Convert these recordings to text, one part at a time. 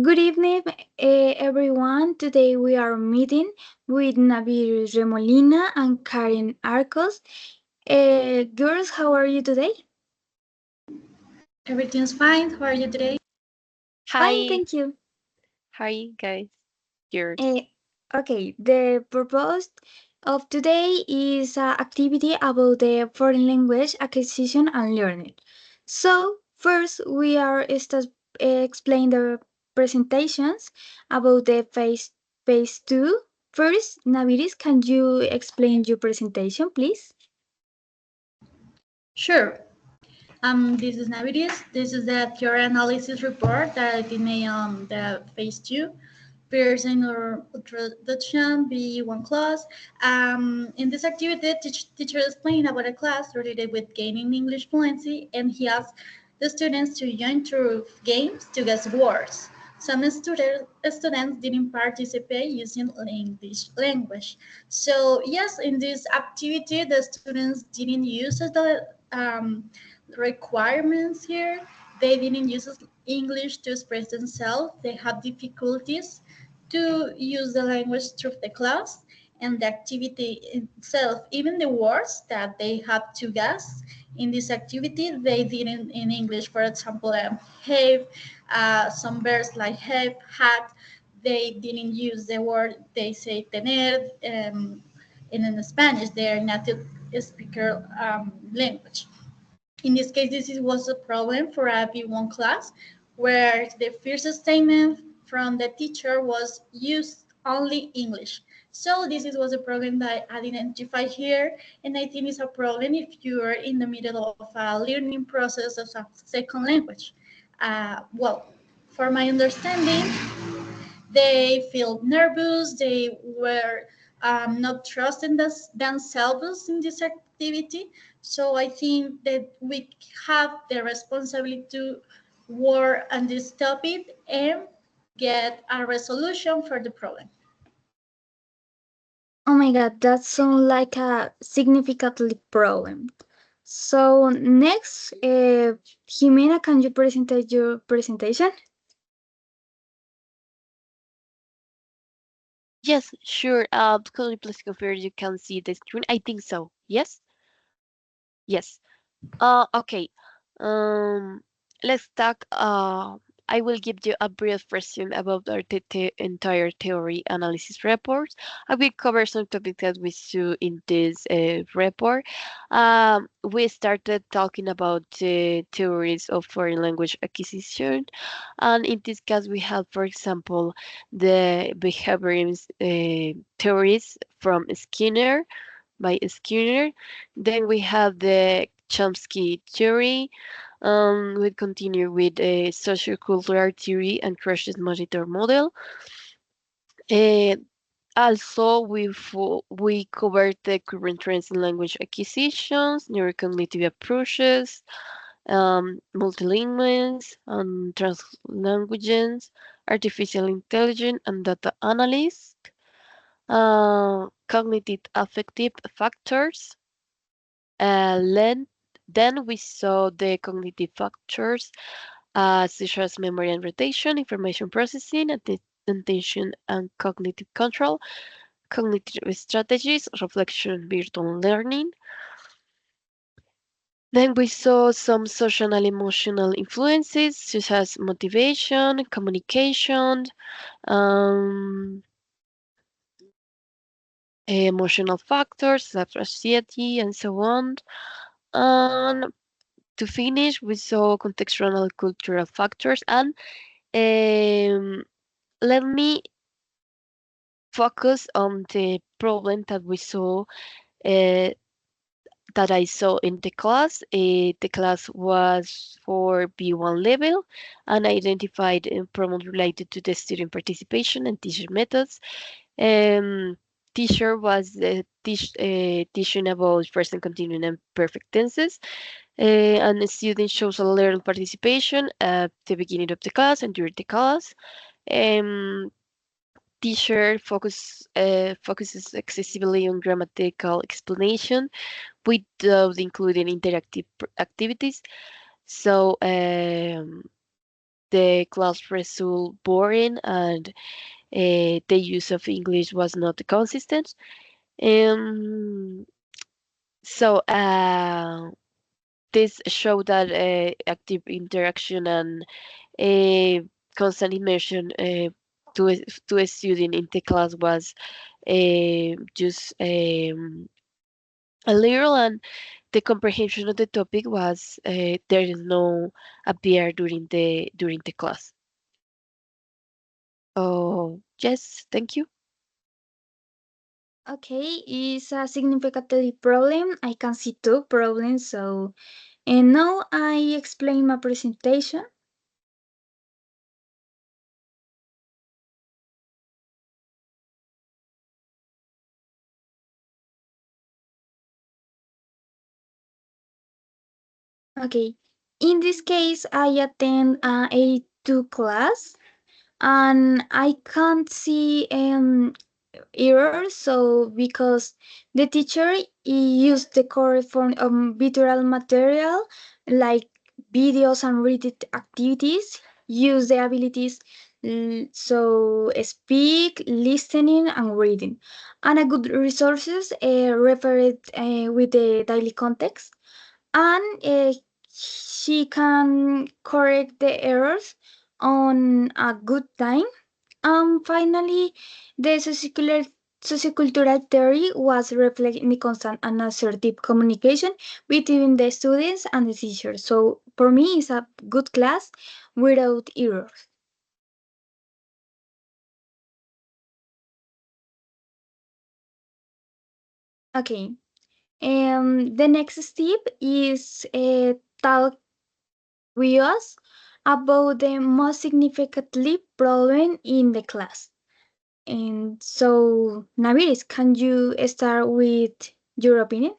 Good evening, everyone. Today we are meeting with Nabiris Remolina and Karen Arcos. Girls, how are you today? Everything's fine. How are you today? Fine, Hi, thank you. hi guys, yours. Uh, okay, the purpose of today is an activity about the foreign language acquisition and learning. So, first, we are explain the presentations about the phase two. First, Naviris, can you explain your presentation, please? Sure. This is Nabiris. This is the theory analysis report that I did made on the phase two. Peers in our introduction, B1 class. In this activity, teacher explained about a class related with gaining English fluency, and he asked the students to join through games to guess words. Some students didn't participate using English language. So yes, in this activity, the students didn't use the requirements here. They didn't use English to express themselves. They have difficulties to use the language through the class and the activity itself. Even the words that they had to guess in this activity, they didn't in English. For example, have, some verbs like have, had, they didn't use the word, they say tener, and in Spanish, their native speaker language. In this case, was a problem for a B1 class where the first statement from the teacher was used only English. So was a problem that I identified here, and I think it's a problem if you're in the middle of a learning process of a second language. Well, for my understanding, they feel nervous. They were not trusting themselves in this activity. So I think that we have the responsibility to work on this topic and get a resolution for the problem. Oh my God, that sounds like a significantly problem. So next, Jimena, can you present your presentation? Yes, sure. Could you please confirm you can see the screen? I think so. Yes? Yes. Okay. Um, let's talk. I will give you a brief version about our entire theory analysis report. I will cover some topics that we saw in this report. We started talking about the theories of foreign language acquisition, and in this case, we have, for example, the behaviorist theories from Skinner by Skinner. Then we have the Chomsky theory. We continue with a sociocultural theory and crushes monitor model. Uh, Also, we covered the current trends in language acquisitions, neurocognitive approaches, multilinguals, translanguages, artificial intelligence, and data analysis, cognitive affective factors, then we saw the cognitive factors such as memory and rotation, information processing, attention and cognitive control, cognitive strategies, reflection, virtual learning. Then we saw some social and emotional influences such as motivation, communication, um, emotional factors like anxiety, and so on. And to finish, we saw contextual and cultural factors, and um, let me focus on the problem that we saw, uh, that I saw in the class. The class was for B1 level and identified problems related to the student participation and teacher methods. Um, Teacher was teaching about present continuing and perfect tenses. And the student shows a little participation at the beginning of the class and during the class. Um, Teacher focuses excessively on grammatical explanation without including interactive activities. So the class result boring and the use of English was not consistent. Um, so this showed that active interaction and uh, constant immersion to a student in the class was just a little, and the comprehension of the topic was there is no appear during the class. Oh yes, thank you. Okay, is a significant problem. I can see two problems. So, and now I explain my presentation. Okay, in this case, I attend a two class, and I can't see error. So because the teacher used the correct form of visual material like videos and reading activities, use the abilities so speak, listening, and reading, and a good resources referred with the daily context, and she can correct the errors on a good time. Finally, the sociocultural theory was reflecting the constant and assertive communication between the students and the teachers. So for me, it's a good class without errors. Okay. The next step is talk with us about the most significantly problem in the class. And so, Nabiris, can you start with your opinion?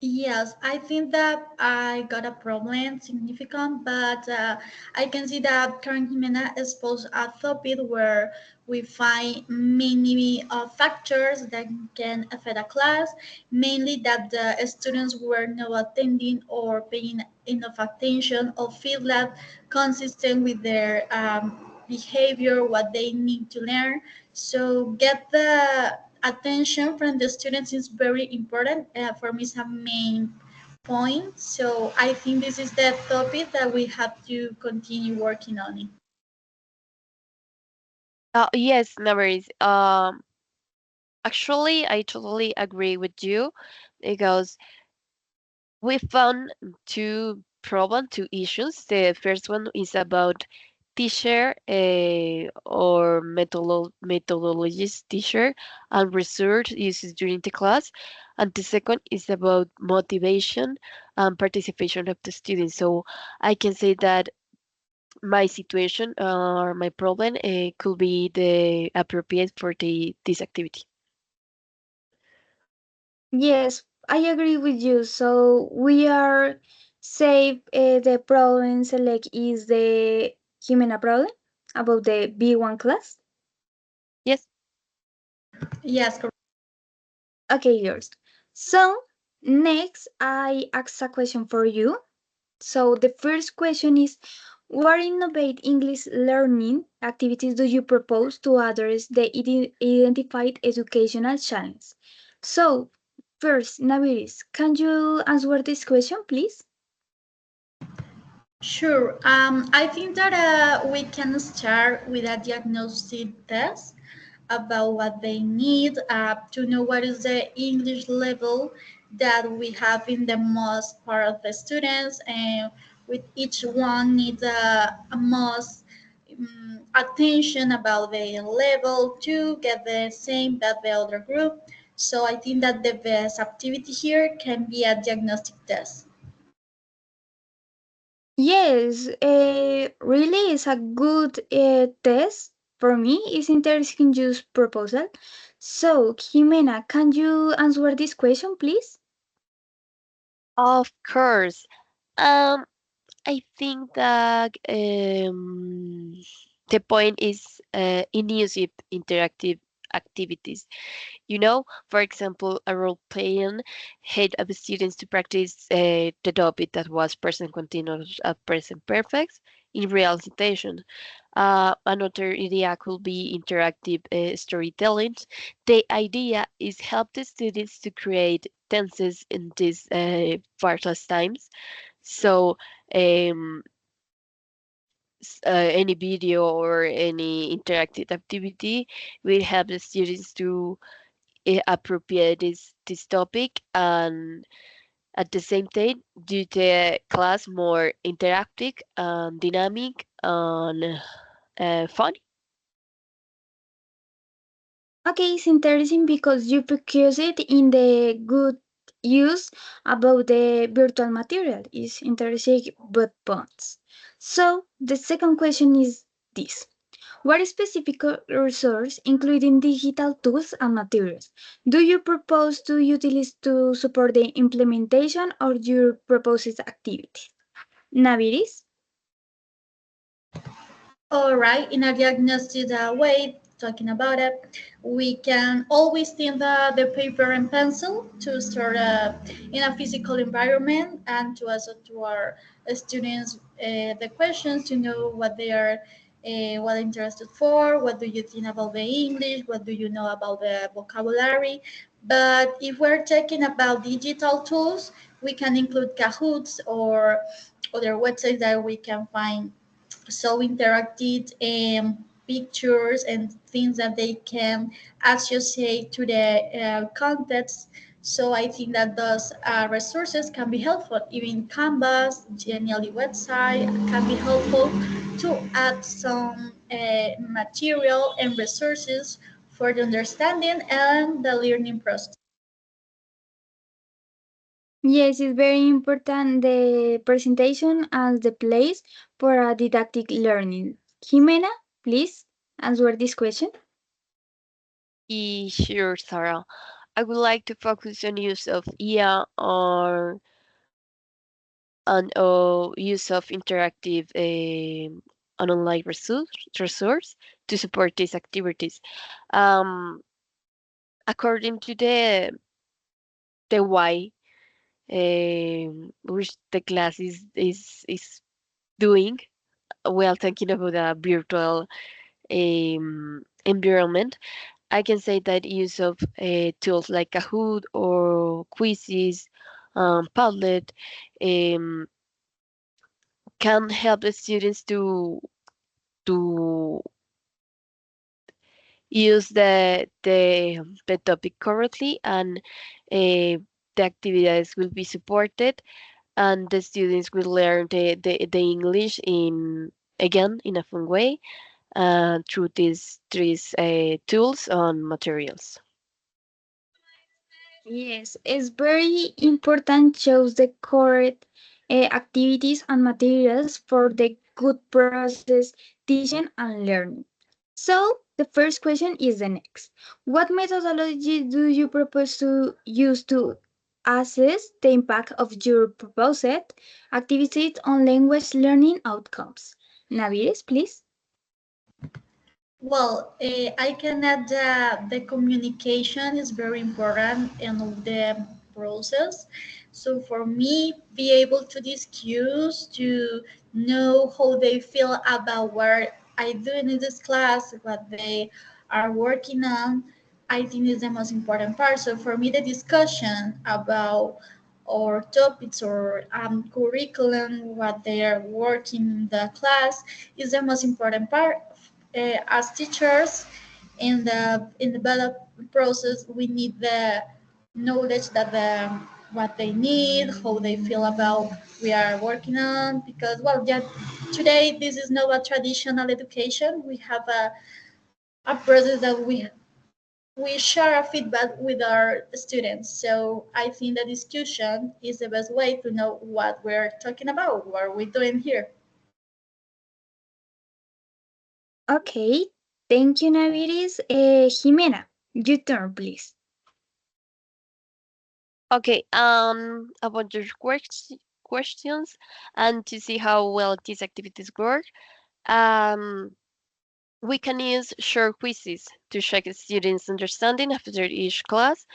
Yes, I think that I got a problem significant, but I can see that Karen Jimena exposed a topic where we find many factors that can affect a class, mainly that the students were not attending or paying enough attention or feel that consistent with their behavior, what they need to learn. So get the attention from the students is very important. For me, it's a main point. So I think this is the topic that we have to continue working on it. Yes, no worries. Actually, I totally agree with you because we found two issues. The first one is about teacher or methodologies teacher and research uses during the class, and the second is about motivation and participation of the students. So I can say that my situation or my problem could be the appropriate for the this activity. Yes, I agree with you. So we are save the problem select is the Jimena problem about the B1 class. Yes. Yes, Okay, yours. So next, I ask a question for you. So the first question is, what innovate English learning activities do you propose to address the identified educational challenge? So first, Naviris, can you answer this question, please? sure. I think that we can start with a diagnostic test about what they need to know what is the English level that we have in the most part of the students, and with each one needs a most attention about the level to get the same that the other group. So I think that the best activity here can be a diagnostic test. Yes, really is a good test for me. It's interesting use proposal. So, Jimena, can you answer this question, please? Of course. Um, I think that the point is inclusive interactive activities. You know, for example, a role playing help of students to practice the topic that was present continuous at present perfect in real situations. Another idea could be interactive storytelling. The idea is help the students to create tenses in these varless times. So um, any video or any interactive activity will help the students to appropriate this topic and at the same time do the class more interactive and dynamic and fun. Okay, it's interesting because you focus it in the good use about the virtual material. It's interesting but bonds. So the second question is this. What specific resource, including digital tools and materials, do you propose to utilize to support the implementation or your proposed activity? Nabiris? All right, in a diagnostic way, talking about it, we can always think the paper and pencil to start in a physical environment and to also to our students the questions to know what they are what interested for, what do you think about the English, what do you know about the vocabulary. But if we're talking about digital tools, we can include Kahoots or other websites that we can find so interactive pictures and things that they can associate to the context. So I think that those resources can be helpful. Even Canvas, Genially website can be helpful to add some material and resources for the understanding and the learning process. Yes, it's very important the presentation as the place for a didactic learning. Jimena, please answer this question. Sure, Sarah. I would like to focus on use of IA or and use of interactive an online resource to support these activities. Um, According to the why which the class is doing while thinking about a virtual environment, I can say that use of tools like Kahoot or quizzes, Padlet, um, can help the students to use the topic correctly, and the activities will be supported, and the students will learn the English in again in a fun way through these tools and materials. Yes, it's very important choose the correct activities and materials for the good process teaching and learning. So the first question is the next. What methodology do you propose to use to assess the impact of your proposed activities on language learning outcomes? Naviris, please. Well, I can add that the communication is very important in the process. So for me, be able to discuss, to know how they feel about what I do in this class, what they are working on, I think is the most important part. So for me, the discussion about or topics or curriculum, what they are working in the class is the most important part as teachers in the develop process we need the knowledge that what they need, how they feel about we are working on, because well yeah, today this is not a traditional education. We have a process that we share a feedback with our students. So I think the discussion is the best way to know what we're talking about, what we're doing here. Okay, thank you, Naviris. Jimena, your turn, please. Okay, about your questions and to see how well these activities work. Um, We can use short quizzes to check students' understanding after each class.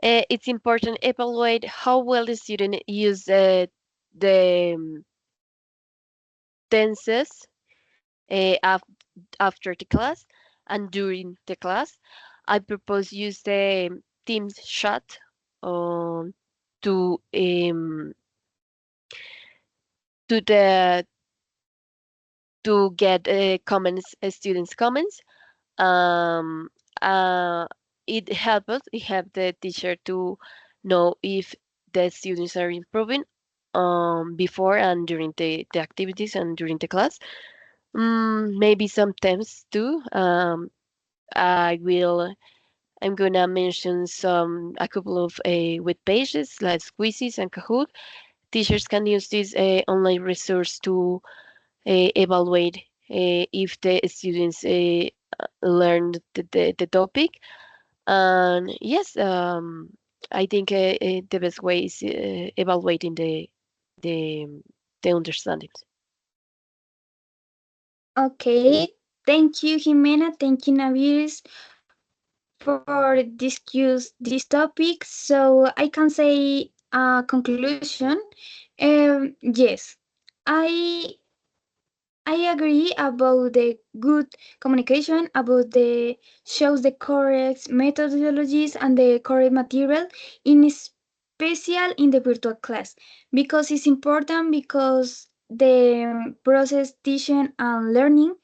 It's important to evaluate how well the student use the tenses after the class and during the class. I propose use the Teams chat um, to to the to get comments, students' comments. Um, uh, it helps us. It help the teacher to know if the students are improving before and during the activities and during the class. Maybe sometimes too. I will. I'm gonna mention a couple of web pages like Quizzes and Kahoot. Teachers can use this online resource to evaluate if the students learned the topic. And yes, I think the best way is evaluating the the understanding. Okay, thank you, Jimena. Thank you, Nabiris, for discuss this topic. So I can say conclusion. Yes, I I agree about the good communication, about the shows the correct methodologies and the correct material, in special in the virtual class, because it's important because the process teaching and learning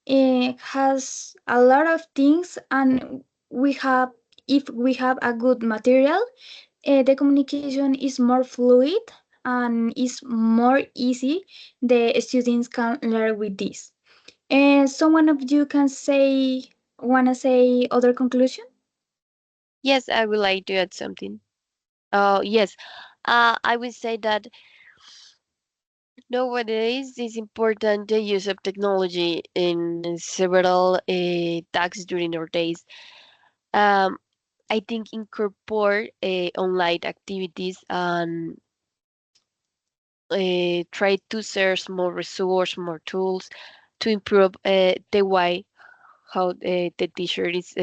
has a lot of things, and we have if we have a good material, the communication is more fluid and is more easy. The students can learn with this. And someone of you can say, wanna say other conclusion? Yes, I would like to add something. Yes, I would say that nowadays it's important the use of technology in several tasks during our days. Um, I think incorporate online activities and try to search more resource, more tools to improve the way how the teacher is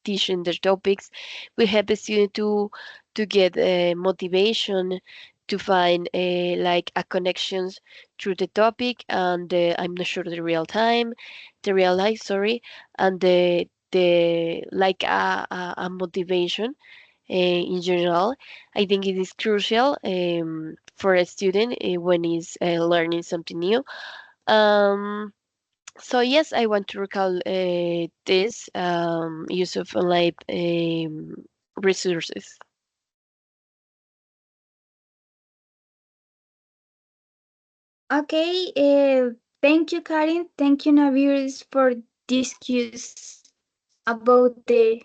teaching the topics. We help the student to get motivation to find like a connections through the topic and I'm not sure the real life, sorry, and the like a motivation in general. I think it is crucial for a student when he's learning something new. Um, so yes, I want to recall this use of online resources. Okay, thank you, Karin. Thank you, Naviris, for discuss about the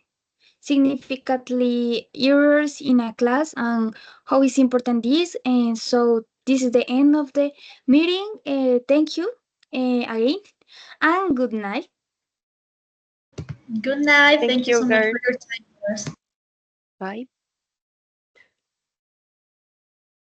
significantly errors in a class and how is important this. And so this is the end of the meeting. Thank you again, and good night. Good night. Thank Thank you you, so much Gert. for your time, yours. Bye.